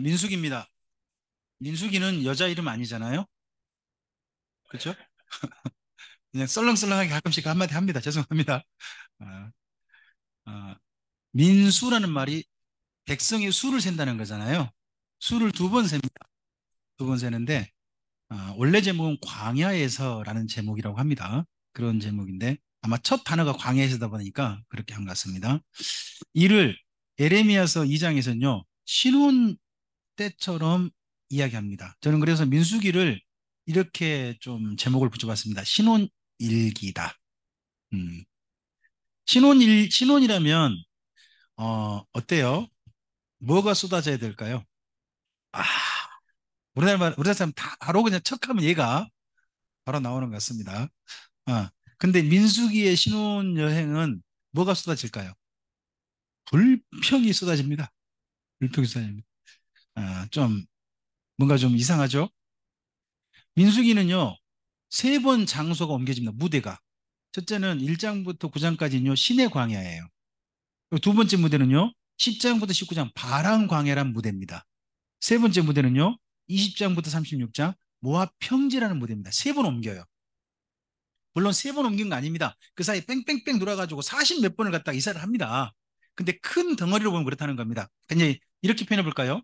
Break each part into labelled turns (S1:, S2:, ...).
S1: 민숙입니다. 민숙이는 여자 이름 아니잖아요. 그렇죠? 그냥 썰렁썰렁하게 가끔씩 한마디 합니다. 죄송합니다. 아, 아, 민수라는 말이 백성의 수를 센다는 거잖아요. 수를 두 번 셉니다. 두 번 세는데 원래 제목은 광야에서라는 제목이라고 합니다. 그런 제목인데 아마 첫 단어가 광야에서다 보니까 그렇게 한 것 같습니다. 이를 에레미야서 2장에서는요. 신혼 때처럼 이야기합니다. 저는 그래서 민수기를 이렇게 좀 제목을 붙여봤습니다. 신혼일기다. 음. 신혼이라면, 어때요? 뭐가 쏟아져야 될까요? 아, 우리나라 사람 다 바로 그냥 척하면 얘가 바로 나오는 것 같습니다. 근데 민수기의 신혼여행은 뭐가 쏟아질까요? 불평이 쏟아집니다. 불평이 쏟아집니다. 좀, 뭔가 좀 이상하죠? 민수기는요, 세 번 장소가 옮겨집니다. 무대가. 첫째는 1장부터 9장까지는요, 신의 광야예요. 그리고 두 번째 무대는요, 10장부터 19장 바람 광야란 무대입니다. 세 번째 무대는요, 20장부터 36장 모압 평지라는 무대입니다. 세 번 옮겨요. 물론 세 번 옮긴 거 아닙니다. 그 사이 뺑뺑뺑 돌아가지고 40 몇 번을 갖다가 이사를 합니다. 근데 큰 덩어리로 보면 그렇다는 겁니다. 그냥 이렇게 표현해 볼까요?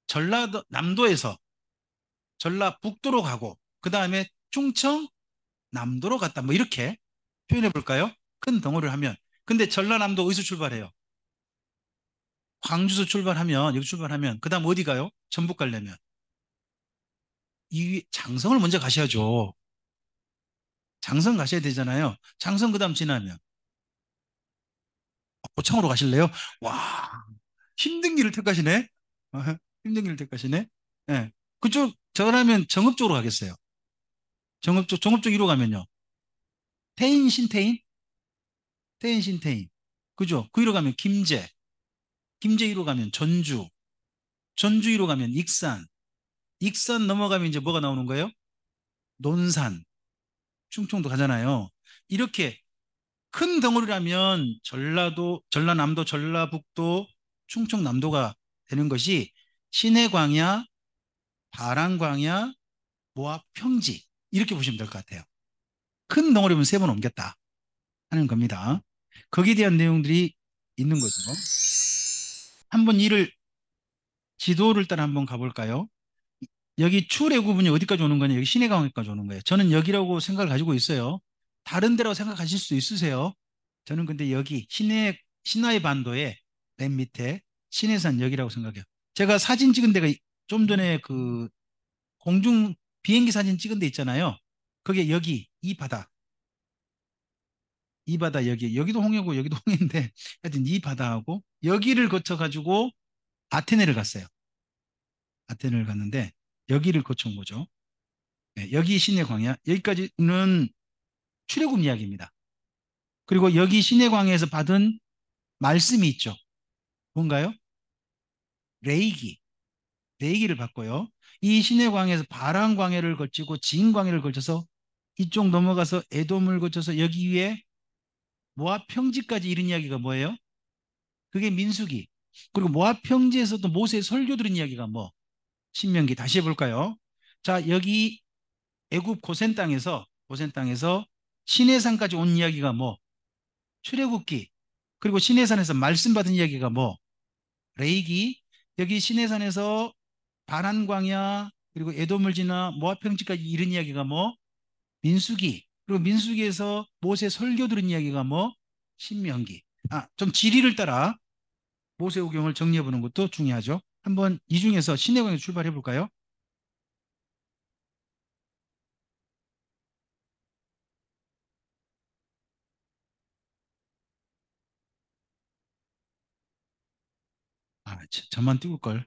S1: 전라도 남도에서 전라북도로 가고 그 다음에 충청 남도로 갔다 뭐 이렇게 표현해 볼까요? 큰 덩어리를 하면. 근데 전라남도 어디서 출발해요? 광주에서 출발하면 여기 출발하면 그 다음 어디 가요? 전북 가려면 이 장성을 먼저 가셔야죠. 장성 가셔야 되잖아요. 장성 그 다음 지나면 고창으로 가실래요? 와, 힘든 길을 택하시네. 어, 힘든 길을 택하시네. 예. 그쪽 저라면 정읍 쪽으로 가겠어요. 정읍 쪽 위로 가면요. 태인 신태인 태인 신태인 그죠? 그 위로 가면 김제 위로 가면 전주 위로 가면 익산 넘어가면 이제 뭐가 나오는 거예요? 논산, 충청도 가잖아요. 이렇게 큰 덩어리라면 전라남도, 전라북도, 충청남도가 되는 것이 신해광야, 바람광야, 모압 평지 이렇게 보시면 될 것 같아요. 큰 덩어리면 세 번 옮겼다 하는 겁니다. 거기에 대한 내용들이 있는 거죠. 한번 이를 지도를 따라 한번 가볼까요? 여기 출애굽은이 어디까지 오는 거냐? 여기 시내강까지 오는 거예요. 저는 여기라고 생각을 가지고 있어요. 다른 데라고 생각하실 수 있으세요. 저는 근데 여기 시나이 반도의 맨 밑에 신해산 여기라고 생각해요. 제가 사진 찍은 데가 좀 전에 그 공중 비행기 사진 찍은 데 있잖아요. 그게 여기 이 바다 여기도 홍해고 여기도 홍해인데 하여튼 이 바다하고 여기를 거쳐 가지고 아테네를 갔어요. 아테네를 갔는데 여기를 거쳐 온 거죠. 네, 여기 시내 광야 여기까지는 출애굽 이야기입니다. 그리고 여기 시내 광야에서 받은 말씀이 있죠. 뭔가요? 레이기. 레이기를 받고요. 이 시내 광야에서 바람 광야를 거치고 진 광야를 거쳐서 이쪽 넘어가서 에돔을 거쳐서 여기 위에 모압 평지까지 이른 이야기가 뭐예요? 그게 민수기. 그리고 모압 평지에서도 모세의 설교 들은 이야기가 뭐? 신명기 다시 해볼까요? 자, 여기 애굽 고센 땅에서 시내산까지 온 이야기가 뭐? 출애굽기. 그리고 시내산에서 말씀 받은 이야기가 뭐? 레이기. 여기 시내산에서 바란 광야 그리고 에돔을 지나 모압 평지까지 이른 이야기가 뭐? 민수기. 그리고 민수기에서 모세 설교 들은 이야기가 뭐? 신명기. 좀 지리를 따라 모세오경을 정리해 보는 것도 중요하죠. 한번 이 중에서 신해광에 출발해 볼까요? 저만 띄울 걸.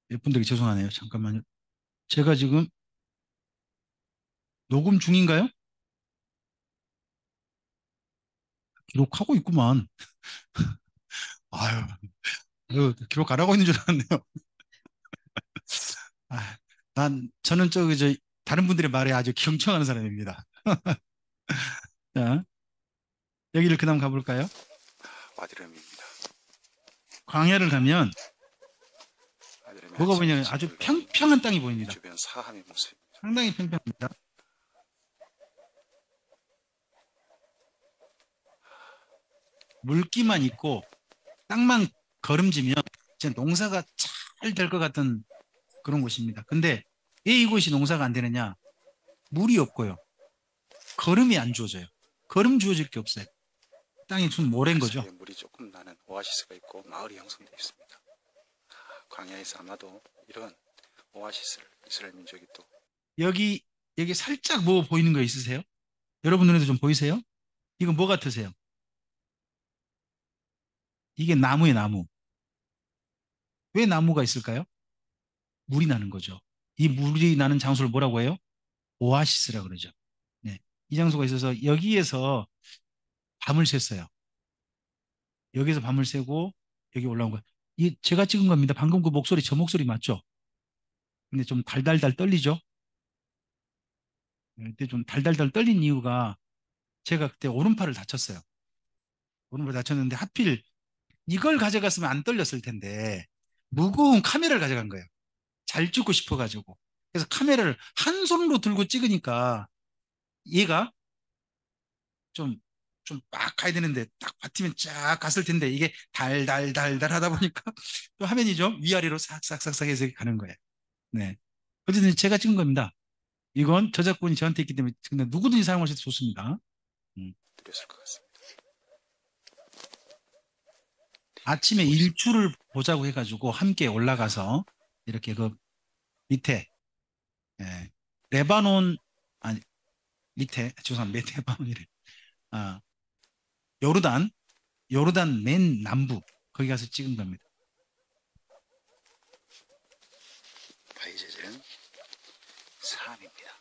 S1: 몇 분들이 죄송하네요. 잠깐만요. 제가 지금 녹음 중인가요? 기록하고 있구만. 아유, 기록 안 하고 있는 줄 알았네요. 아, 저는 다른 분들의 말에 아주 경청하는 사람입니다. 자, 여기를 그다음 가볼까요?
S2: 와드람입니다.
S1: 광야를 가면 뭐가
S2: 보면서
S1: 보이냐면 아주
S2: 지금
S1: 평평한 땅이
S2: 이
S1: 보입니다.
S2: 주변 사함의 모습입니다.
S1: 상당히 평평합니다. 물기만 있고 땅만 거름지면 진짜 농사가 잘 될 것 같은 그런 곳입니다. 근데 왜 이곳이 농사가 안 되느냐? 물이 없고요. 거름이 안 주어져요. 거름 주어질 게 없어요. 땅이 좀 모래인
S2: 그
S1: 거죠.
S2: 사이에 물이 조금 나는 오아시스가 있고 마을이 형성되어 있습니다. 광야에서 아마도 이런 오아시스를 이스라엘 민족이 또
S1: 여기 살짝 뭐 보이는 거 있으세요? 여러분 눈에도 좀 보이세요? 이건 뭐 같으세요? 이게 나무예요, 나무. 왜 나무가 있을까요? 물이 나는 거죠. 이 물이 나는 장소를 뭐라고 해요? 오아시스라 그러죠. 네. 이 장소가 있어서 여기에서 밤을 샜어요. 여기서 밤을 새고 여기 올라온 거예요. 이 제가 찍은 겁니다. 방금 그 목소리 저 목소리 맞죠? 근데 좀 달달달 떨리죠? 그때 좀 달달달 떨린 이유가 제가 그때 오른팔을 다쳤어요. 오른팔 다쳤는데 하필 이걸 가져갔으면 안 떨렸을 텐데 무거운 카메라를 가져간 거예요. 잘 찍고 싶어가지고. 그래서 카메라를 한 손으로 들고 찍으니까 얘가 좀, 좀 막 가야 되는데 딱 받치면 쫙 갔을 텐데 이게 달달달달 하다 보니까 또 화면이 좀 위아래로 싹싹싹싹 해서 가는 거예요. 네. 어쨌든 제가 찍은 겁니다. 이건 저작권이 저한테 있기 때문에 근데 누구든지 사용하셔도 좋습니다. 음.
S2: 드렸을 것 같습니다.
S1: 아침에 일출을 보자고 해가지고 함께 올라가서 이렇게 그 밑에 예, 레바논 아니 밑에 죄송합니다. 레바논이래. 아, 요르단 요르단 맨 남부 거기 가서 찍은 겁니다.
S2: 바이제젠 사암입니다.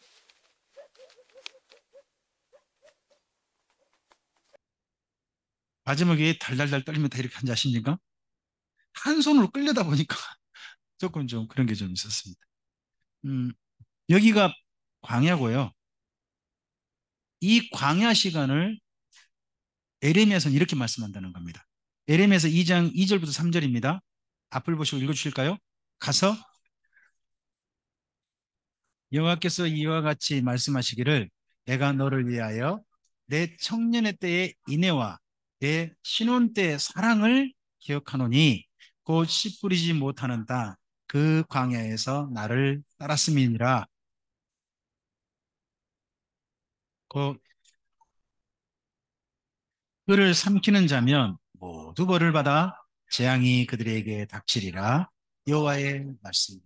S1: 마지막에 달달달 떨리면 다 이렇게 한지 아십니까? 한 손으로 끌려다 보니까 조금 좀 그런 게 좀 있었습니다. 음, 여기가 광야고요. 이 광야 시간을 에레미야서는 이렇게 말씀한다는 겁니다. 에레미야서 2장 2절부터 3절입니다. 앞을 보시고 읽어주실까요? 가서 여호와께서 이와 같이 말씀하시기를 내가 너를 위하여 내 청년의 때의 인애와 내 신혼 때의 사랑을 기억하노니 곧 씨 뿌리지 못하는 땅 그 광야에서 나를 따랐음이니라. 그 그를 삼키는 자면 모두 벌을 받아 재앙이 그들에게 닥치리라. 여호와의 말씀.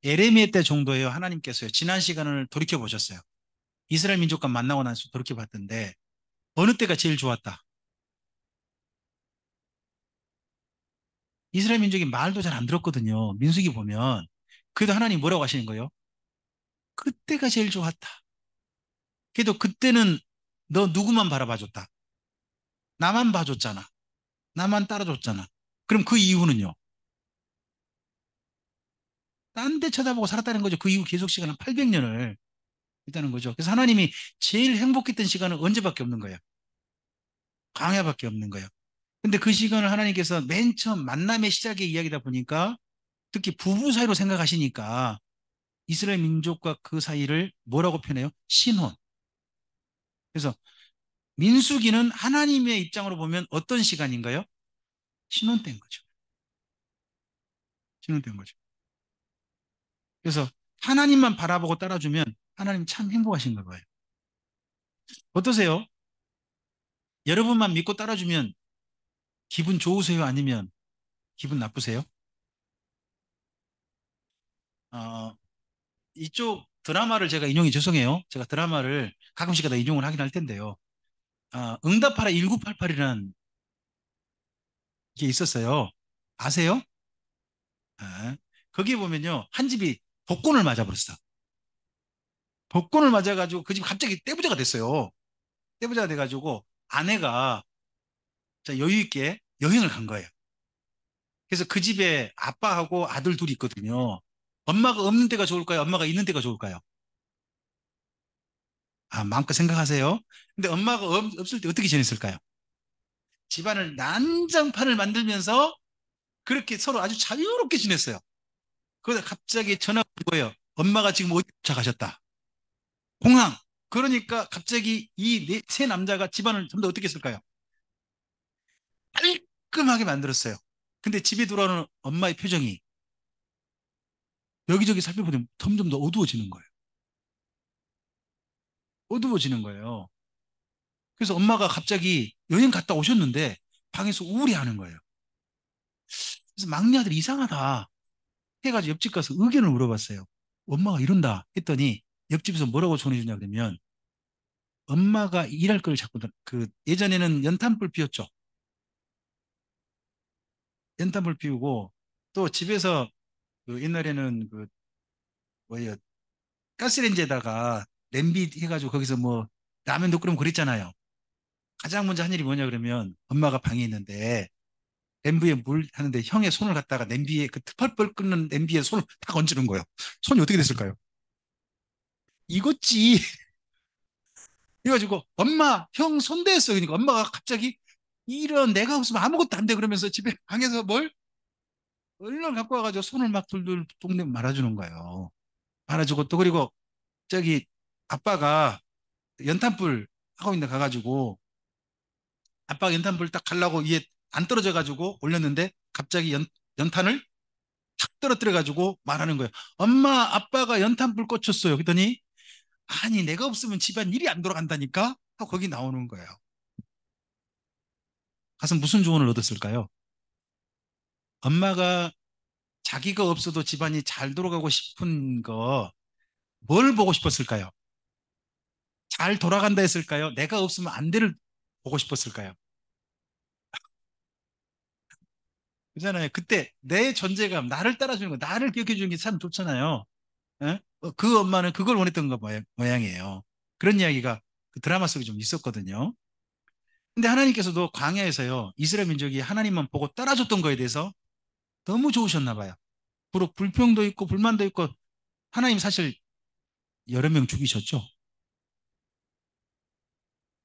S1: 에레미야 때 정도예요. 하나님께서요. 지난 시간을 돌이켜 보셨어요. 이스라엘 민족과 만나고 나서 돌이켜 봤던데 어느 때가 제일 좋았다? 이스라엘 민족이 말도 잘 안 들었거든요. 민수기 보면. 그래도 하나님 뭐라고 하시는 거예요? 그때가 제일 좋았다. 그래도 그때는 너 누구만 바라봐줬다. 나만 봐줬잖아. 나만 따라줬잖아. 그럼 그 이후는요? 딴 데 쳐다보고 살았다는 거죠. 그 이후 계속 시간은 800년을 있다는 거죠. 그래서 하나님이 제일 행복했던 시간은 언제밖에 없는 거예요? 광야밖에 없는 거예요. 근데 그 시간을 하나님께서 맨 처음 만남의 시작의 이야기다 보니까 특히 부부 사이로 생각하시니까 이스라엘 민족과 그 사이를 뭐라고 표현해요? 신혼. 그래서 민수기는 하나님의 입장으로 보면 어떤 시간인가요? 신혼 때인 거죠. 신혼 때인 거죠. 그래서 하나님만 바라보고 따라주면 하나님 참 행복하신가 봐요. 어떠세요? 여러분만 믿고 따라주면 기분 좋으세요? 아니면 기분 나쁘세요? 어, 이쪽 드라마를 제가 인용이 죄송해요. 제가 드라마를 가끔씩 다 인용을 하긴 할 텐데요. 응답하라 1988이라는 게 있었어요. 아세요? 아, 거기 보면요. 한 집이 복권을 맞아버렸어. 복권을 맞아가지고 그 집 갑자기 떼부자가 됐어요. 떼부자가 돼가지고 아내가 자, 여유 있게 여행을 간 거예요. 그래서 그 집에 아빠하고 아들 둘이 있거든요. 엄마가 없는 데가 좋을까요? 엄마가 있는 데가 좋을까요? 마음껏 생각하세요. 근데 엄마가 없을 때 어떻게 지냈을까요? 집안을 난장판을 만들면서 그렇게 서로 아주 자유롭게 지냈어요. 그러다 갑자기 전화가 온 거예요. 엄마가 지금 어디 도착하셨다. 공항. 그러니까 갑자기 이 세 남자가 집안을 전부 다 어떻게 했을까요? 깔끔하게 만들었어요. 근데 집에 돌아오는 엄마의 표정이 여기저기 살펴보니 점점 더 어두워지는 거예요. 어두워지는 거예요. 그래서 엄마가 갑자기 여행 갔다 오셨는데 방에서 우울해하는 거예요. 그래서 막내 아들이 이상하다 해가지고 옆집 가서 의견을 물어봤어요. 엄마가 이런다 했더니 옆집에서 뭐라고 전해주냐 그러면 엄마가 일할 걸 자꾸 그 예전에는 연탄불 피웠죠. 연탄불 피우고 또 집에서 그 옛날에는 그 뭐예요 가스레인지에다가 냄비 해가지고 거기서 뭐 라면도 끓이고 그랬잖아요. 가장 먼저 한 일이 뭐냐 그러면 엄마가 방에 있는데 냄비에 물 하는데 형의 손을 갖다가 냄비에 그 펄펄 끓는 냄비에 손을 탁 얹는 거예요. 손이 어떻게 됐을까요? 익었지. 그래가지고 엄마 형 손 대했어. 그러니까 엄마가 갑자기 이런 내가 없으면 아무것도 안 돼 그러면서 집에 방에서 뭘 얼른 갖고 와가지고 손을 막 둘둘 동네 말아주는 거예요. 말아주고 또 그리고 저기 아빠가 연탄불 하고 있는데 가가지고 아빠가 연탄불 딱 가려고 위에 안 떨어져가지고 올렸는데 갑자기 연탄을 탁 떨어뜨려가지고 말하는 거예요. 엄마 아빠가 연탄불 꽂혔어요. 그랬더니 아니 내가 없으면 집안 일이 안 돌아간다니까 하고 거기 나오는 거예요. 가서 무슨 조언을 얻었을까요? 엄마가 자기가 없어도 집안이 잘 돌아가고 싶은 거 뭘 보고 싶었을까요? 잘 돌아간다 했을까요? 내가 없으면 안 돼를 보고 싶었을까요? 그잖아요. 그때 내 존재감, 나를 따라주는 거, 나를 기억해 주는 게 참 좋잖아요. 예? 그 엄마는 그걸 원했던 거 모양이에요. 그런 이야기가 그 드라마 속에 좀 있었거든요. 근데 하나님께서도 광야에서요, 이스라엘 민족이 하나님만 보고 따라줬던 거에 대해서 너무 좋으셨나 봐요. 불평도 있고 불만도 있고 하나님 사실 여러 명 죽이셨죠.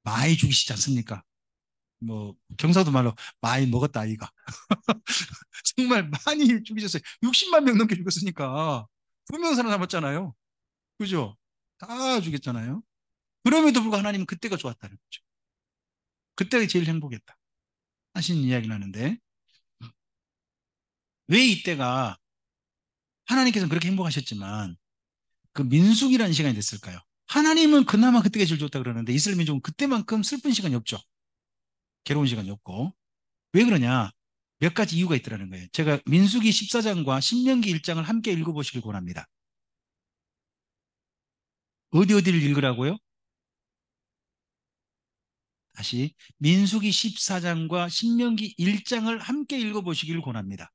S1: 많이 죽이시지 않습니까? 뭐 경상도 말로 많이 먹었다 아이가. 정말 많이 죽이셨어요. 60만 명 넘게 죽였으니까 분명 살아남았잖아요. 그죠? 다 죽였잖아요. 그럼에도 불구하고 하나님은 그때가 좋았다는 거죠. 그때가 제일 행복했다 하신 이야기를 하는데 왜 이때가 하나님께서는 그렇게 행복하셨지만 그 민숙이라는 시간이 됐을까요? 하나님은 그나마 그때가 제일 좋다 그러는데 이스라엘 민족은 그때만큼 슬픈 시간이 없죠. 괴로운 시간이 없고. 왜 그러냐? 몇 가지 이유가 있더라는 거예요. 제가 민수기 14장과 신명기 1장을 함께 읽어보시길 권합니다. 어디를 읽으라고요? 다시 민수기 14장과 신명기 1장을 함께 읽어보시길 권합니다.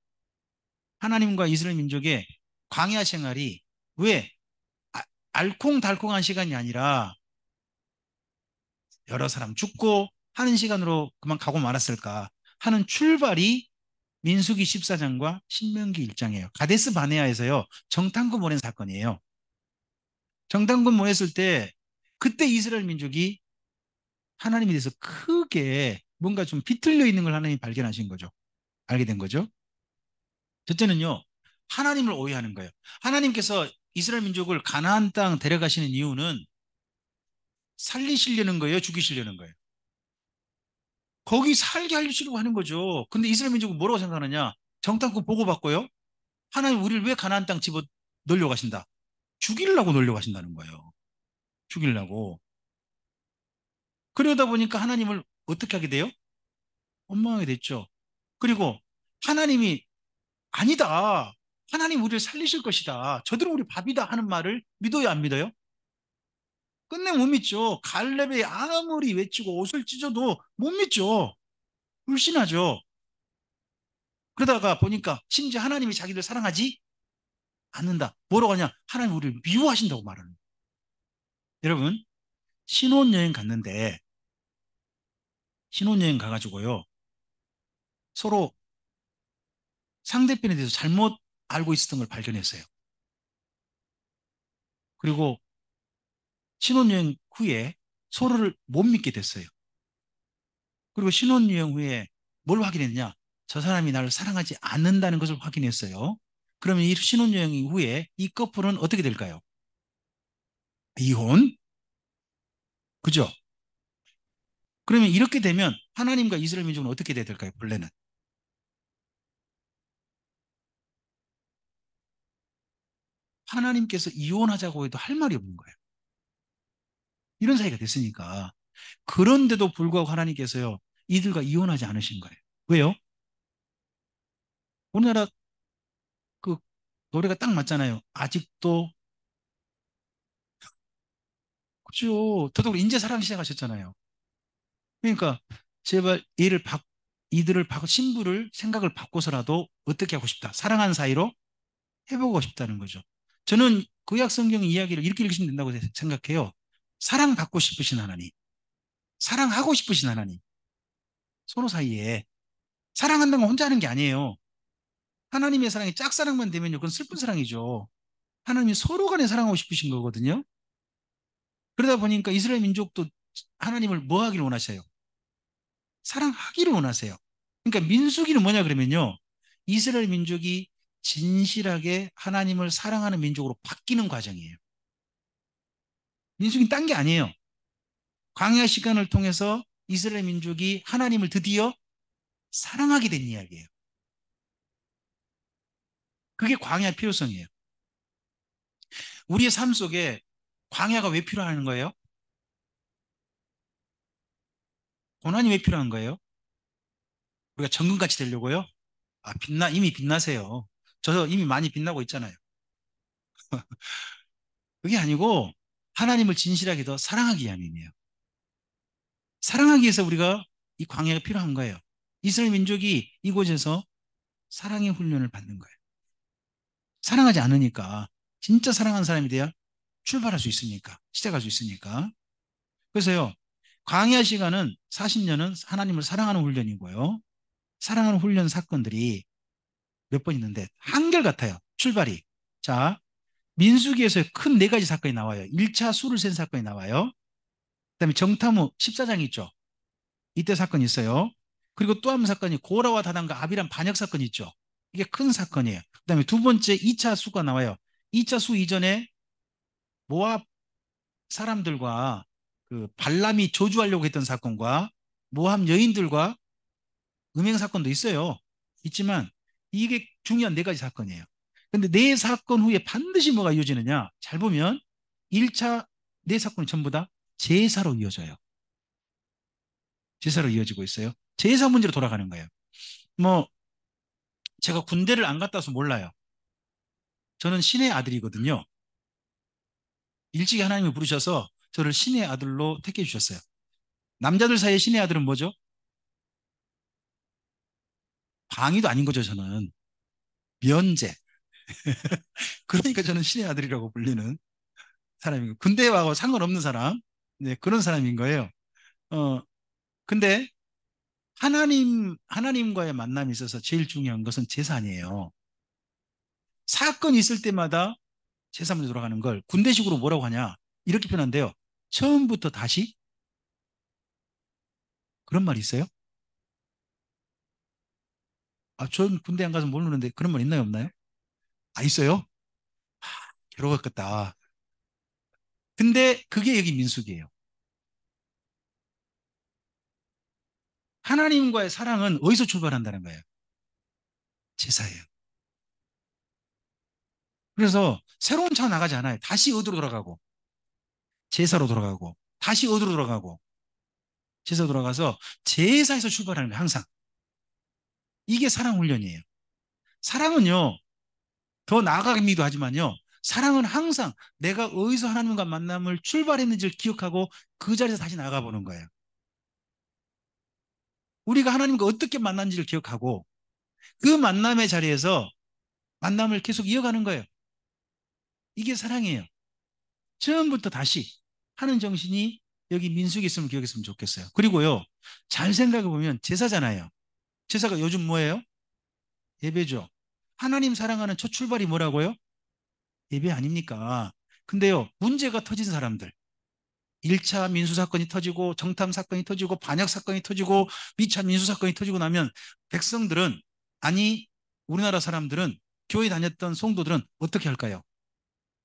S1: 하나님과 이스라엘 민족의 광야 생활이 왜 알콩달콩한 시간이 아니라 여러 사람 죽고 하는 시간으로 그만 가고 말았을까 하는 출발이 민수기 14장과 신명기 1장이에요. 가데스 바네아에서요. 정탐꾼 보낸 사건이에요. 정탐꾼 보냈을 때 그때 이스라엘 민족이 하나님에 대해서 크게 뭔가 좀 비틀려 있는 걸 하나님이 발견하신 거죠. 알게 된 거죠. 첫째는요. 하나님을 오해하는 거예요. 하나님께서 이스라엘 민족을 가나안 땅 데려가시는 이유는 살리시려는 거예요, 죽이시려는 거예요. 거기 살게 하시려고 하는 거죠. 근데 이스라엘 민족은 뭐라고 생각하느냐? 정탐꾼 보고받고요. 하나님 우리를 왜 가나안 땅 집어 넣으려고 하신다? 죽이려고 넣으려고 하신다는 거예요. 죽이려고. 그러다 보니까 하나님을 어떻게 하게 돼요? 원망하게 됐죠. 그리고 하나님이 아니다. 하나님 우리를 살리실 것이다. 저들은 우리 밥이다 하는 말을 믿어요, 안 믿어요? 끝내 못 믿죠. 갈렙이 아무리 외치고 옷을 찢어도 못 믿죠. 불신하죠. 그러다가 보니까 심지어 하나님이 자기를 사랑하지 않는다. 뭐라고 하냐? 하나님 우리를 미워하신다고 말하는 거예요. 여러분, 신혼여행 갔는데 신혼여행 가가지고요. 서로 상대편에 대해서 잘못 알고 있었던 걸 발견했어요. 그리고 신혼여행 후에 서로를 못 믿게 됐어요. 그리고 신혼여행 후에 뭘 확인했냐? 저 사람이 나를 사랑하지 않는다는 것을 확인했어요. 그러면 이 신혼여행 이후에 이 커플은 어떻게 될까요? 이혼? 그죠? 그러면 이렇게 되면 하나님과 이스라엘 민족은 어떻게 돼야 될까요? 본래는. 하나님께서 이혼하자고 해도 할 말이 없는 거예요. 이런 사이가 됐으니까. 그런데도 불구하고 하나님께서요, 이들과 이혼하지 않으신 거예요. 왜요? 우리나라 그 노래가 딱 맞잖아요. 아직도, 그죠. 더더욱 이제 사랑 시작하셨잖아요. 그러니까 제발 이들을 신부를 생각을 바꿔서라도 어떻게 하고 싶다. 사랑하는 사이로 해보고 싶다는 거죠. 저는 구약 성경 이야기를 이렇게 읽으시면 된다고 생각해요. 사랑받고 싶으신 하나님, 사랑하고 싶으신 하나님, 서로 사이에 사랑한다는 건 혼자 하는 게 아니에요. 하나님의 사랑이 짝사랑만 되면요, 그건 슬픈 사랑이죠. 하나님이 서로 간에 사랑하고 싶으신 거거든요. 그러다 보니까 이스라엘 민족도 하나님을 뭐 하기를 원하셔요? 사랑하기를 원하세요. 그러니까 민수기는 뭐냐 그러면요, 이스라엘 민족이 진실하게 하나님을 사랑하는 민족으로 바뀌는 과정이에요. 민수기는 딴 게 아니에요. 광야 시간을 통해서 이스라엘 민족이 하나님을 드디어 사랑하게 된 이야기예요. 그게 광야의 필요성이에요. 우리의 삶 속에 광야가 왜 필요한 거예요? 고난이 왜 필요한 거예요? 우리가 정금같이 되려고요? 이미 빛나세요. 저 이미 많이 빛나고 있잖아요. 그게 아니고 하나님을 진실하게 더 사랑하기 위함이에요. 사랑하기 위해서 우리가 이 광야가 필요한 거예요. 이스라엘 민족이 이곳에서 사랑의 훈련을 받는 거예요. 사랑하지 않으니까, 진짜 사랑하는 사람이 돼야 출발할 수 있으니까, 시작할 수 있으니까. 그래서요, 광야 시간은 40년은 하나님을 사랑하는 훈련이고요. 사랑하는 훈련 사건들이 몇 번 있는데 한결같아요. 출발이. 자, 민수기에서 큰 네 가지 사건이 나와요. 1차 수를 센 사건이 나와요. 그다음에 정탐후 14장 있죠. 이때 사건이 있어요. 그리고 또 한 사건이 고라와 다단과 아비람 반역 사건이 있죠. 이게 큰 사건이에요. 그다음에 두 번째 2차 수가 나와요. 2차 수 이전에 모압 사람들과 그 발람이 저주하려고 했던 사건과 모압 여인들과 음행 사건도 있어요. 있지만 이게 중요한 네 가지 사건이에요. 근데 네 사건 후에 반드시 뭐가 이어지느냐? 잘 보면 1차 네 사건이 전부 다 제사로 이어져요. 제사로 이어지고 있어요. 제사 문제로 돌아가는 거예요. 뭐 제가 군대를 안 갔다 와서 몰라요. 저는 신의 아들이거든요. 일찍이 하나님이 부르셔서 저를 신의 아들로 택해 주셨어요. 남자들 사이에 신의 아들은 뭐죠? 방위도 아닌 거죠, 저는. 면제. 그러니까 저는 신의 아들이라고 불리는 사람이고, 군대와 상관없는 사람. 네, 그런 사람인 거예요. 어, 근데 하나님과의 만남이 있어서 제일 중요한 것은 제사 아니에요. 사건이 있을 때마다 제사문제 돌아가는 걸 군대식으로 뭐라고 하냐? 이렇게 표현한대요. 처음부터 다시? 그런 말이 있어요? 전 군대 안 가서 모르는데 그런 말 있나요, 없나요? 있어요? 괴로웠겠다. 근데 그게 여기 민숙이에요. 하나님과의 사랑은 어디서 출발한다는 거예요? 제사예요. 그래서 새로운 차 나가지 않아요. 다시 어디로 돌아가고, 제사로 돌아가고, 다시 어디로 돌아가고, 제사 돌아가서 제사에서 출발하는 거예요, 항상. 이게 사랑 훈련이에요. 사랑은요, 더 나아가기도 하지만요, 사랑은 항상 내가 어디서 하나님과 만남을 출발했는지를 기억하고 그 자리에서 다시 나아가 보는 거예요. 우리가 하나님과 어떻게 만난지를 기억하고 그 만남의 자리에서 만남을 계속 이어가는 거예요. 이게 사랑이에요. 처음부터 다시 하는 정신이 여기 민숙이 있으면 기억했으면 좋겠어요. 그리고요, 잘 생각해 보면 제사잖아요. 제사가 요즘 뭐예요? 예배죠. 하나님 사랑하는 첫 출발이 뭐라고요? 예배 아닙니까? 근데요, 문제가 터진 사람들, 1차 민수 사건이 터지고 정탐 사건이 터지고 반역 사건이 터지고 미차 민수 사건이 터지고 나면 백성들은, 아니 우리나라 사람들은 교회 다녔던 성도들은 어떻게 할까요?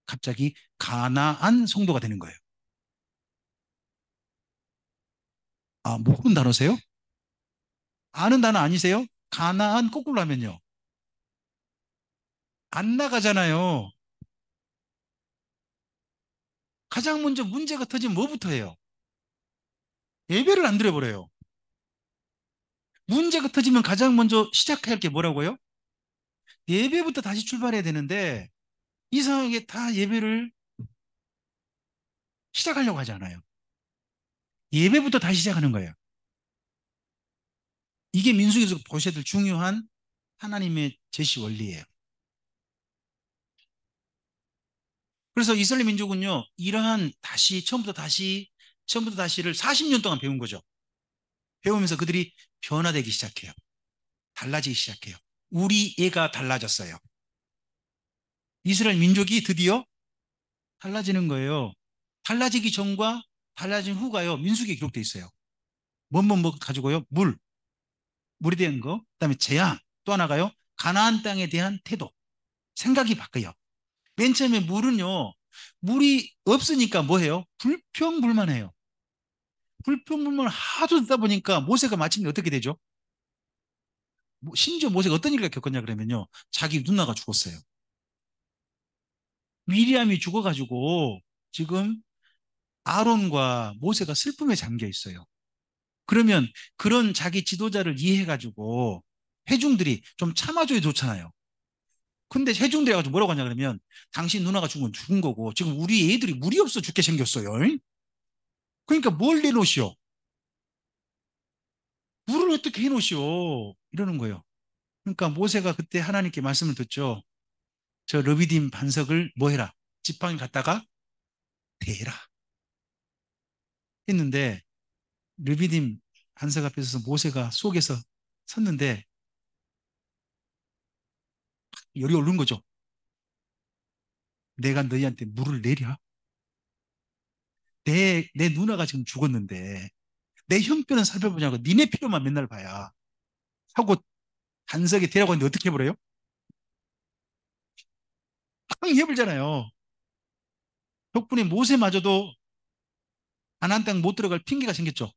S1: 갑자기 가나안 성도가 되는 거예요. 아, 모르는 단어세요? 아는 단어 아니세요? 가나안 거꾸로 하면요. 안 나가잖아요. 가장 먼저 문제가 터지면 뭐부터 해요? 예배를 안 드려버려요. 문제가 터지면 가장 먼저 시작해야 할 게 뭐라고요? 예배부터 다시 출발해야 되는데 이상하게 다 예배를 시작하려고 하지 않아요. 예배부터 다시 시작하는 거예요. 이게 민수기에서 보셔야 될 중요한 하나님의 제시 원리예요. 그래서 이스라엘 민족은요, 이러한 처음부터 다시를 40년 동안 배운 거죠. 배우면서 그들이 변화되기 시작해요. 달라지기 시작해요. 우리 애가 달라졌어요. 이스라엘 민족이 드디어 달라지는 거예요. 달라지기 전과 달라진 후가요, 민수기에 기록되어 있어요. 뭐 가지고요, 물에 대한 거, 그다음에 재앙, 또 하나가요, 가나안 땅에 대한 태도, 생각이 바뀌어요. 맨 처음에 물이 없으니까 뭐해요? 불평불만해요. 불평불만을 하도 듣다 보니까 모세가 마침내 어떻게 되죠? 심지어 모세가 어떤 일을 겪었냐 그러면요, 자기 누나가 죽었어요. 미리암이 죽어가지고 지금 아론과 모세가 슬픔에 잠겨 있어요. 그러면 그런 자기 지도자를 이해해가지고 회중들이 좀 참아줘야 좋잖아요. 근데 회중들이 가지고 뭐라고 하냐 그러면, 당신 누나가 죽은 거고 지금 우리 애들이 물이 없어 죽게 생겼어요. 그러니까 뭘 내놓으시오? 물을 어떻게 해놓으시오? 이러는 거예요. 그러니까 모세가 그때 하나님께 말씀을 듣죠. 저 르비딤 반석을 뭐 해라? 지팡이 갖다가 대라 했는데, 르비딤 반석 앞에서 모세가 속에서 섰는데 열이 오른 거죠. 내가 너희한테 물을 내랴? 내 누나가 지금 죽었는데 내 형편은 살펴보냐고, 니네 필요만 맨날 봐야 하고 반석에 대라고 하는데 어떻게 해버려요? 팡 해버리잖아요. 덕분에 모세마저도 가나안 땅 못 들어갈 핑계가 생겼죠.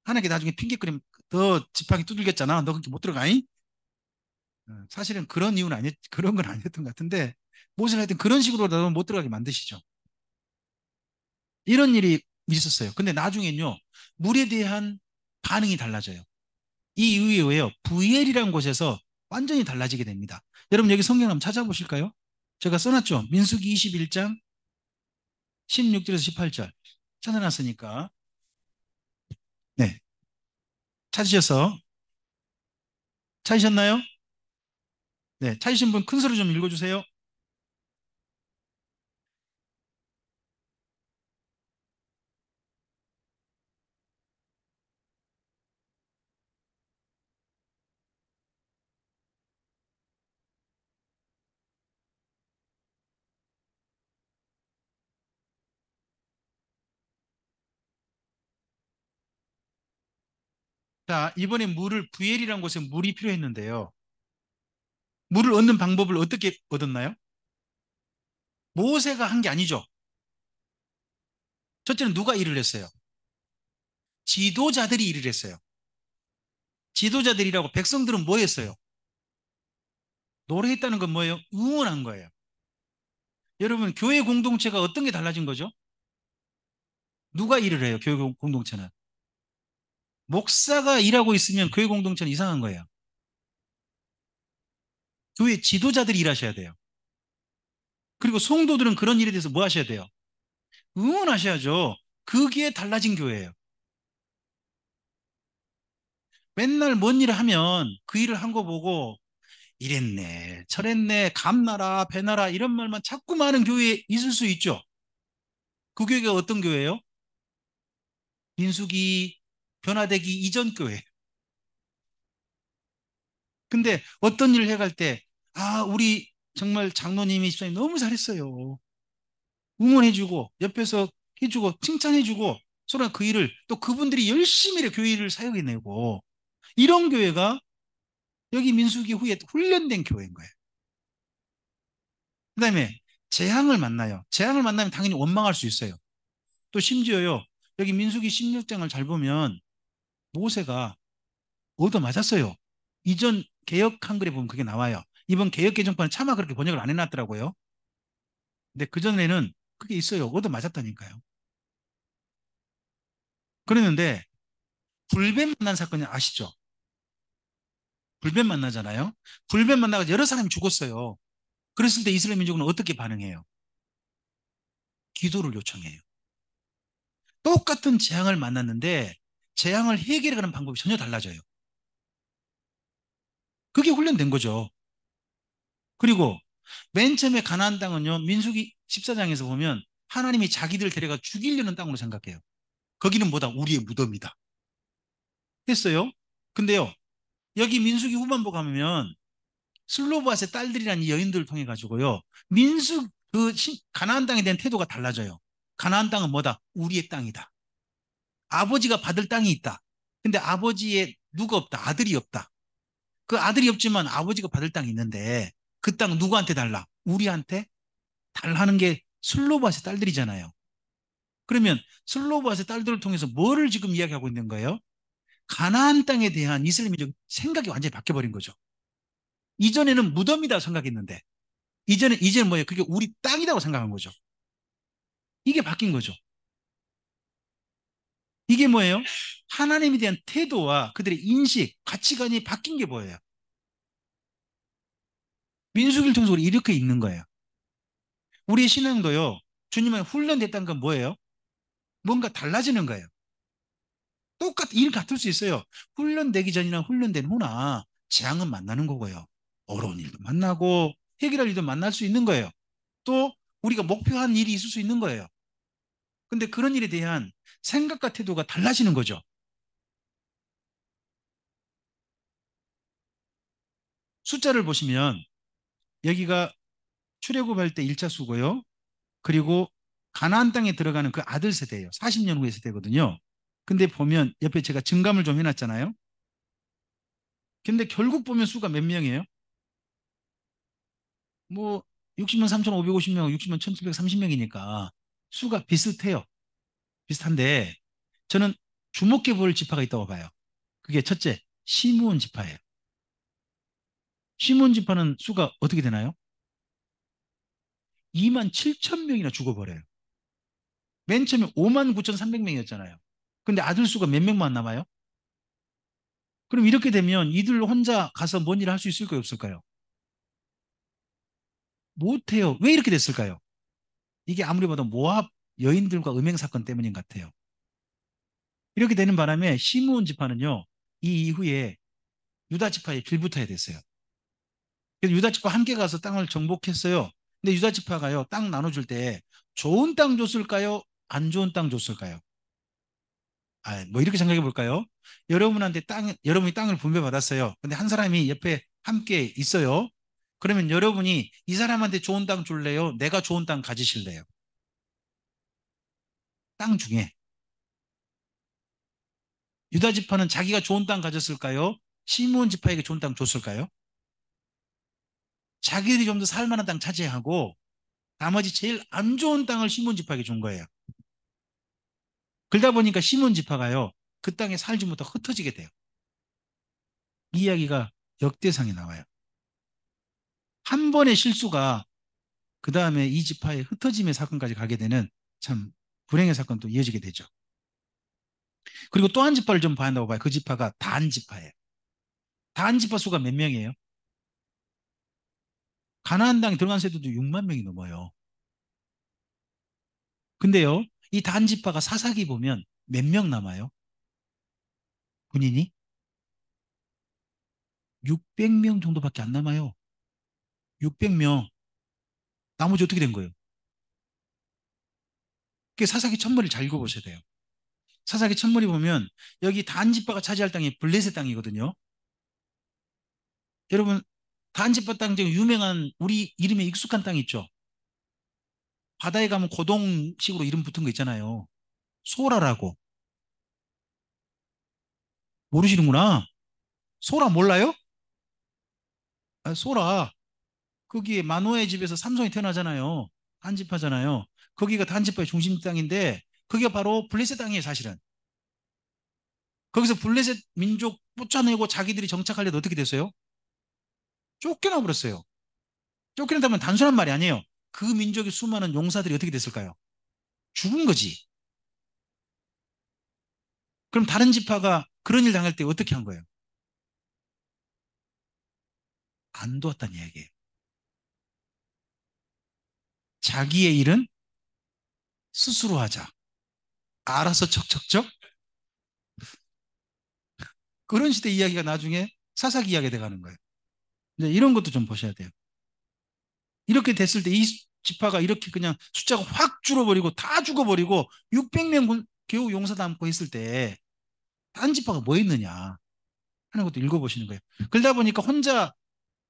S1: 하나님께 나중에 핑계거리면 너 지팡이 두들겼잖아, 너 그렇게 못 들어가잉? 사실은 그런 건 아니었던 것 같은데, 모세는 하여튼 그런 식으로라도 못 들어가게 만드시죠. 이런 일이 있었어요. 근데 나중엔요, 물에 대한 반응이 달라져요. 이 이후에요, 부엘이라는 곳에서 완전히 달라지게 됩니다. 여러분 여기 성경 한번 찾아보실까요? 제가 써놨죠. 민수기 21장 16절에서 18절 찾아놨으니까. 네, 찾으셔서, 찾으셨나요? 네, 찾으신 분 큰 소리 좀 읽어주세요. 자, 이번에 부엘이라는 곳에 물이 필요했는데요. 물을 얻는 방법을 어떻게 얻었나요? 모세가 한 게 아니죠. 첫째는 누가 일을 했어요? 지도자들이 일을 했어요. 지도자들이라고, 백성들은 뭐 했어요? 노래했다는 건 뭐예요? 응원한 거예요. 여러분, 교회 공동체가 어떤 게 달라진 거죠? 누가 일을 해요? 교회 공동체는. 목사가 일하고 있으면 교회 공동체는 이상한 거예요. 교회 지도자들이 일하셔야 돼요. 그리고 성도들은 그런 일에 대해서 뭐 하셔야 돼요? 응원하셔야죠. 그게 달라진 교회예요. 맨날 뭔 일을 하면 그 일을 한 거 보고 이랬네, 저랬네, 감나라, 배나라 이런 말만 자꾸 많은 교회에 있을 수 있죠. 그 교회가 어떤 교회예요? 민수기 변화되기 이전 교회. 근데 어떤 일을 해갈 때, 아, 우리 정말 장로님이 집사님 너무 잘했어요. 응원해주고, 옆에서 해주고, 칭찬해주고, 서로 그 일을 또 그분들이 열심히 교회 일을 사역해내고, 이런 교회가 여기 민수기 후에 훈련된 교회인 거예요. 그 다음에 재앙을 만나요. 재앙을 만나면 당연히 원망할 수 있어요. 또 심지어요, 여기 민수기 16장을 잘 보면 모세가 얻어맞았어요. 이전 개역 한글에 보면 그게 나와요. 이번 개역 개정판은 차마 그렇게 번역을 안 해놨더라고요. 근데 그전에는 그게 있어요. 얻어맞았다니까요. 그랬는데 불뱀 만난 사건이 아시죠? 불뱀 만나잖아요. 불뱀 만나가 여러 사람이 죽었어요. 그랬을 때 이스라엘 민족은 어떻게 반응해요? 기도를 요청해요. 똑같은 재앙을 만났는데 재앙을 해결하는 방법이 전혀 달라져요. 그게 훈련된 거죠. 그리고 맨 처음에 가나안 땅은요, 민수기 14장에서 보면 하나님이 자기들 데려가 죽이려는 땅으로 생각해요. 거기는 뭐다? 우리의 무덤이다. 했어요. 근데요, 여기 민수기 후반부 가면 슬로바스의 딸들이라는 이 여인들을 통해 가지고요, 가나안 땅에 대한 태도가 달라져요. 가나안 땅은 뭐다? 우리의 땅이다. 아버지가 받을 땅이 있다. 근데 아버지의 누가 없다. 아들이 없다. 그 아들이 없지만 아버지가 받을 땅이 있는데 그 땅 누구한테 달라? 우리한테 달라는 게 슬로바스의 딸들이잖아요. 그러면 슬로바스의 딸들을 통해서 뭐를 지금 이야기하고 있는 거예요? 가나안 땅에 대한 이스라엘 민족 생각이 완전히 바뀌어버린 거죠. 이전에는 무덤이다 생각했는데 이제는 뭐예요? 그게 우리 땅이라고 생각한 거죠. 이게 바뀐 거죠. 이게 뭐예요? 하나님에 대한 태도와 그들의 인식, 가치관이 바뀐 게 뭐예요? 민수기를 통해서 우리 이렇게 읽는 거예요. 우리의 신앙도요, 주님의 훈련됐다는 건 뭐예요? 뭔가 달라지는 거예요. 일 같을 수 있어요. 훈련되기 전이나 훈련된 후나 재앙은 만나는 거고요. 어려운 일도 만나고 해결할 일도 만날 수 있는 거예요. 또 우리가 목표한 일이 있을 수 있는 거예요. 근데 그런 일에 대한 생각과 태도가 달라지는 거죠. 숫자를 보시면 여기가 출애굽할 때 1차 수고요. 그리고 가나안 땅에 들어가는 그 아들 세대예요. 40년 후의 세대거든요. 근데 보면 옆에 제가 증감을 좀 해놨잖아요. 근데 결국 보면 수가 몇 명이에요? 뭐 60만 3,550명, 60만 1,730명이니까 수가 비슷해요. 비슷한데 저는 주목해 볼 지파가 있다고 봐요. 그게 첫째, 시므온 지파예요. 시므온 지파는 수가 어떻게 되나요? 2만 7천 명이나 죽어버려요. 맨 처음에 5만 9,300명이었잖아요. 근데 아들 수가 몇 명만 남아요? 그럼 이렇게 되면 이들 혼자 가서 뭔 일을 할 수 있을까요? 없을까요? 못해요. 왜 이렇게 됐을까요? 이게 아무리 봐도 모압 여인들과 음행 사건 때문인 것 같아요. 이렇게 되는 바람에 시므온 지파는요, 이 이후에 유다 지파에 빌붙어야 됐어요. 그래서 유다 지파 함께 가서 땅을 정복했어요. 근데 유다 지파가요, 땅 나눠줄 때 좋은 땅 줬을까요? 안 좋은 땅 줬을까요? 뭐 이렇게 생각해 볼까요? 여러분이 땅을 분배받았어요. 근데 한 사람이 옆에 함께 있어요. 그러면 여러분이 이 사람한테 좋은 땅 줄래요? 내가 좋은 땅 가지실래요? 땅 중에 유다 지파는 자기가 좋은 땅 가졌을까요? 시므온 지파에게 좋은 땅 줬을까요? 자기들이 좀 더 살만한 땅 차지하고 나머지 제일 안 좋은 땅을 시몬 지파에게 준 거예요. 그러다 보니까 시몬 지파가요, 그 땅에 살지 못하고 흩어지게 돼요. 이 이야기가 역대상에 나와요. 한 번의 실수가 그 다음에 이 지파의 흩어짐의 사건까지 가게 되는 참 불행의 사건도 이어지게 되죠. 그리고 또 한 지파를 좀 봐야 한다고 봐요. 그 지파가 단 지파예요. 단 지파 수가 몇 명이에요? 가나안 땅에 들어간 세대도 6만 명이 넘어요. 근데요, 이 단 지파가 사사기 보면 몇 명 남아요? 군인이 600명 정도밖에 안 남아요. 600명. 나머지 어떻게 된 거예요? 그게 사사기 천머리를 잘 읽어보셔야 돼요. 사사기 천머리 보면 여기 단지파가 차지할 땅이 블레셋 땅이거든요. 여러분, 단지파 땅 중에 유명한 우리 이름에 익숙한 땅 있죠? 바다에 가면 고동식으로 이름 붙은 거 있잖아요. 소라라고. 모르시는구나. 소라 몰라요? 소라. 거기에 만호의 집에서 삼손이 태어나잖아요. 한지파잖아요. 거기가 한지파의 중심 땅인데 그게 바로 블레셋 땅이에요, 사실은. 거기서 블레셋 민족 쫓아내고 자기들이 정착하려도 어떻게 됐어요? 쫓겨나 버렸어요. 쫓겨난다면 단순한 말이 아니에요. 그 민족의 수많은 용사들이 어떻게 됐을까요? 죽은 거지. 그럼 다른 지파가 그런 일 당할 때 어떻게 한 거예요? 안 도왔다는 이야기예요. 자기의 일은 스스로 하자. 알아서 척척척. 그런 시대 이야기가 나중에 사사기 이야기가 돼가는 거예요. 근데 이런 것도 좀 보셔야 돼요. 이렇게 됐을 때 이 지파가 이렇게 그냥 숫자가 확 줄어버리고 다 죽어버리고 600명 겨우 용사 남고 했을 때 딴 지파가 뭐 했느냐 하는 것도 읽어보시는 거예요. 그러다 보니까 혼자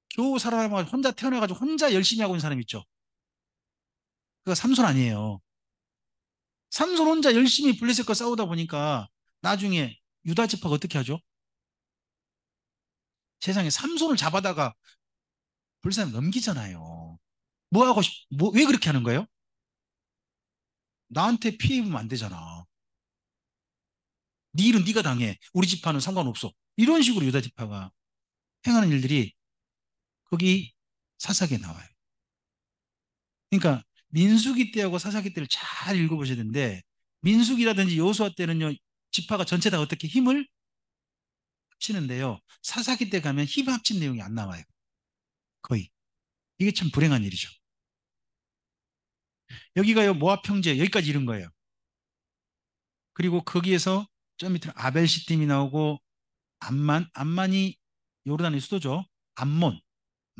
S1: 겨우 살아남아가지고 혼자 태어나가지고 혼자 열심히 하고 있는 사람 있죠. 그거 삼손 아니에요. 삼손 혼자 열심히 블레셋과 싸우다 보니까 나중에 유다 지파가 어떻게 하죠? 세상에 삼손을 잡아다가 불쌍히 넘기잖아요. 뭐 하고 왜 그렇게 하는 거예요? 나한테 피해 입으면 안 되잖아. 네 일은 네가 당해. 우리 지파는 상관없어. 이런 식으로 유다 지파가 행하는 일들이 거기 사사기에 나와요. 그러니까 민수기 때하고 사사기 때를 잘 읽어보셔야 되는데 민수기라든지 여호수아 때는요 지파가 전체 다 어떻게 힘을 합치는데요 사사기 때 가면 힘 합친 내용이 안 나와요. 거의. 이게 참 불행한 일이죠. 여기가요 모압 형제 여기까지 이른 거예요. 그리고 거기에서 좀 밑으로 아벨 시팀이 나오고 암만이 요르단의 수도죠. 암몬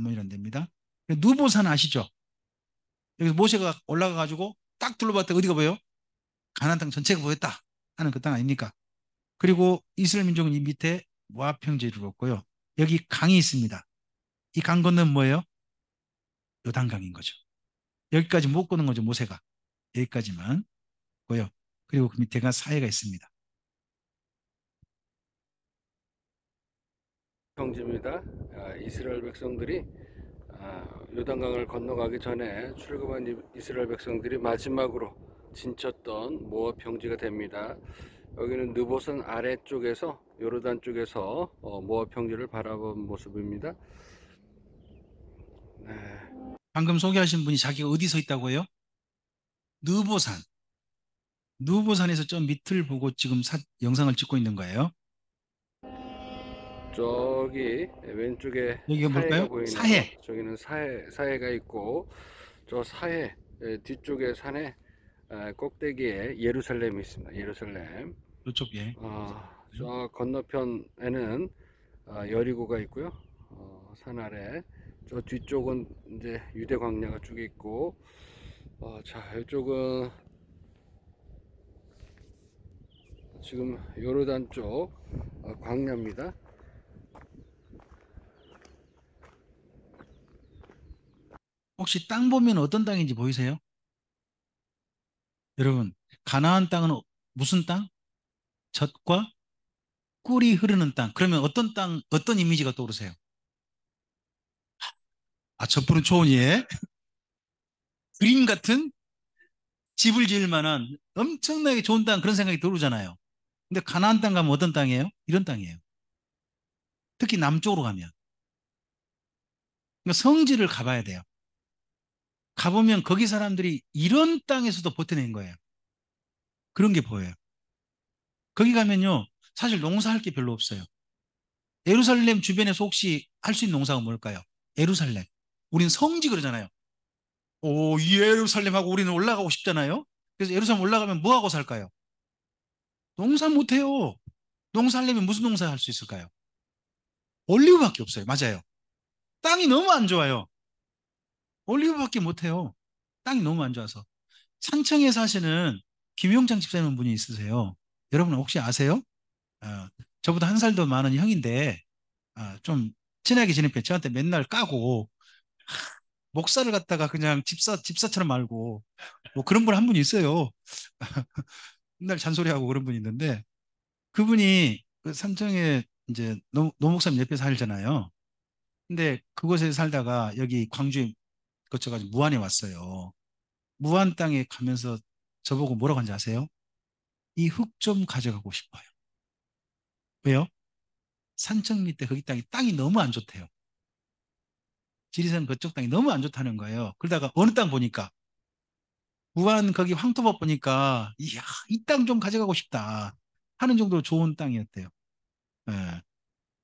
S1: 이런 데입니다. 누보산 아시죠? 여기서 모세가 올라가 가지고 딱 둘러봤더니 어디가 보여요? 가나안 땅 전체가 보였다 하는 그 땅 아닙니까? 그리고 이스라엘 민족은 이 밑에 모압 형제를 이루었고요. 여기 강이 있습니다. 이 강 건너면 뭐예요? 요단강인 거죠. 여기까지 못 거는 거죠, 모세가. 여기까지만 고요. 그리고 그 밑에가 사해가 있습니다.
S3: 형제입니다. 이스라엘 백성들이 요단강을 건너가기 전에 출애굽한 이스라엘 백성들이 마지막으로 진쳤던 모압 평지가 됩니다. 여기는 느보산 아래쪽에서 요르단 쪽에서 모압 평지를 바라본 모습입니다. 네.
S1: 방금 소개하신 분이 자기가 어디 서 있다고 해요? 느보산. 느보산에서 좀 밑을 보고 지금 영상을 찍고 있는 거예요.
S3: 저기 왼쪽에
S1: 여기가
S3: 사해가
S1: 뭘까요?
S3: 보이네요.
S1: 사해.
S3: 저기는 사해가 있고 저 사해 뒤쪽에 산에 꼭대기에 예루살렘이 있습니다. 예루살렘.
S1: 이쪽에.
S3: 저 건너편에는 여리고가 있고요. 산 아래 저 뒤쪽은 이제 유대 광야가 쭉 있고, 자 이쪽은 지금 요르단 쪽 광야입니다.
S1: 혹시 땅 보면 어떤 땅인지 보이세요? 여러분, 가나안 땅은 무슨 땅? 젖과 꿀이 흐르는 땅. 그러면 어떤 땅, 어떤 이미지가 떠오르세요? 젖 푸른 초원위에 그림 같은 집을 지을 만한 엄청나게 좋은 땅 그런 생각이 들어오잖아요. 근데 가나안 땅 가면 어떤 땅이에요? 이런 땅이에요. 특히 남쪽으로 가면. 그러니까 성지를 가봐야 돼요. 가보면 거기 사람들이 이런 땅에서도 버텨낸 거예요. 그런 게 보여요. 거기 가면요. 사실 농사할 게 별로 없어요. 예루살렘 주변에서 혹시 할 수 있는 농사가 뭘까요? 예루살렘. 우린 성지 그러잖아요. 오, 이 예루살렘하고 우리는 올라가고 싶잖아요. 그래서 예루살렘 올라가면 뭐 하고 살까요? 농사 못 해요. 농사하려면 무슨 농사 할 수 있을까요? 올리브밖에 없어요. 맞아요. 땅이 너무 안 좋아요. 올리브밖에 못 해요. 땅이 너무 안 좋아서. 산청에 사시는 김용장 집사님 분이 있으세요. 여러분 혹시 아세요? 어, 저보다 한 살 더 많은 형인데 좀 친하게 지내면 저한테 맨날 까고 목사를 갖다가 그냥 집사처럼 말고 뭐 그런 분 한 분이 있어요. 맨날 잔소리하고 그런 분이 있는데 그분이 그 삼청에 이제 노 목사님 옆에 살잖아요. 근데 그곳에 살다가 여기 광주에 거쳐가지고 무안에 왔어요. 무안 땅에 가면서 저보고 뭐라고 한지 아세요? 이 흙 좀 가져가고 싶어요. 왜요? 산청 밑에 거기 땅이 너무 안 좋대요. 지리산 그쪽 땅이 너무 안 좋다는 거예요. 그러다가 어느 땅 보니까 무안 거기 황토밭 보니까 이야 이 땅 좀 가져가고 싶다 하는 정도로 좋은 땅이었대요. 예.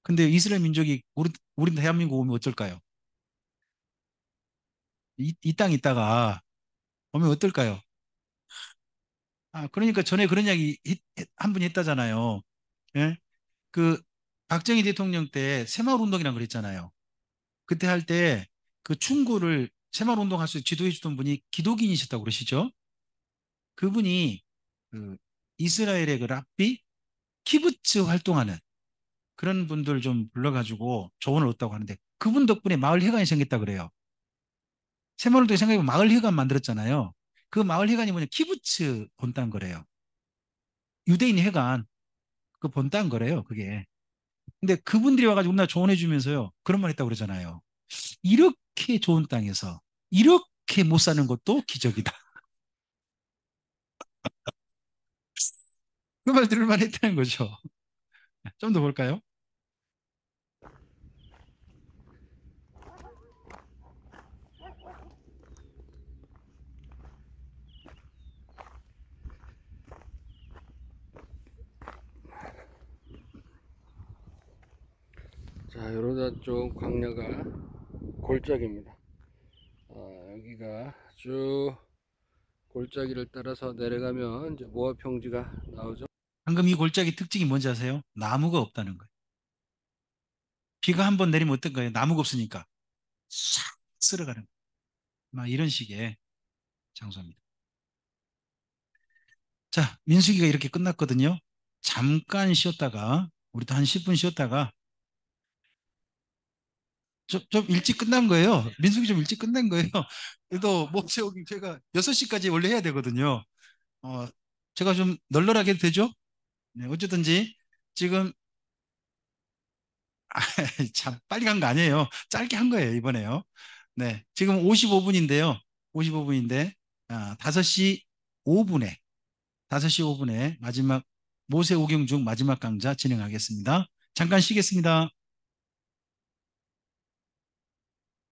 S1: 근데 이스라엘 민족이 우리 대한민국 오면 어쩔까요? 이 땅 있다가 오면 어떨까요? 아 그러니까 전에 그런 이야기 한 분이 했다잖아요. 예? 그 박정희 대통령 때 새마을 운동이라고 그랬잖아요. 그때 할 때 그 충구를 새마을 운동할 수 지도해 주던 분이 기독인이셨다고 그러시죠? 그분이 그 이스라엘의 그 랍비 키부츠 활동하는 그런 분들 좀 불러가지고 조언을 얻다고 하는데 그분 덕분에 마을 회관이 생겼다 그래요. 새마을도 생각해보면 마을 회관 만들었잖아요. 그 마을 회관이 뭐냐 키부츠 본딴 거래요. 유대인 회관 그 본딴 거래요. 그게. 근데 그분들이 와가지고 우리나라 조언해 주면서요. 그런 말 했다고 그러잖아요. 이렇게 좋은 땅에서 이렇게 못 사는 것도 기적이다. 그 말 들을 만 했다는 거죠. 좀 더 볼까요?
S3: 자, 요로단 쪽 광야가 골짜기입니다. 여기가 쭉 골짜기를 따라서 내려가면 이제 모압 평지가 나오죠.
S1: 방금 이 골짜기 특징이 뭔지 아세요? 나무가 없다는 거예요. 비가 한 번 내리면 어떤 거예요? 나무가 없으니까 싹 쓸어가는 거예요. 막 이런 식의 장소입니다. 자, 민수기가 이렇게 끝났거든요. 잠깐 쉬었다가 우리도 한 10분 쉬었다가 좀 일찍 끝난 거예요. 민수기 좀 일찍 끝난 거예요. 그래도 목세우기 제가 6시까지 원래 해야 되거든요. 어, 제가 좀 널널하게 해도 되죠? 네, 어쨌든지 지금 참 빨리 간 거 아니에요. 짧게 한 거예요, 이번에요. 네, 지금 55분인데요. 55분인데 5시 5분에 5시 5분에 마지막 모세오경 중 마지막 강좌 진행하겠습니다. 잠깐 쉬겠습니다.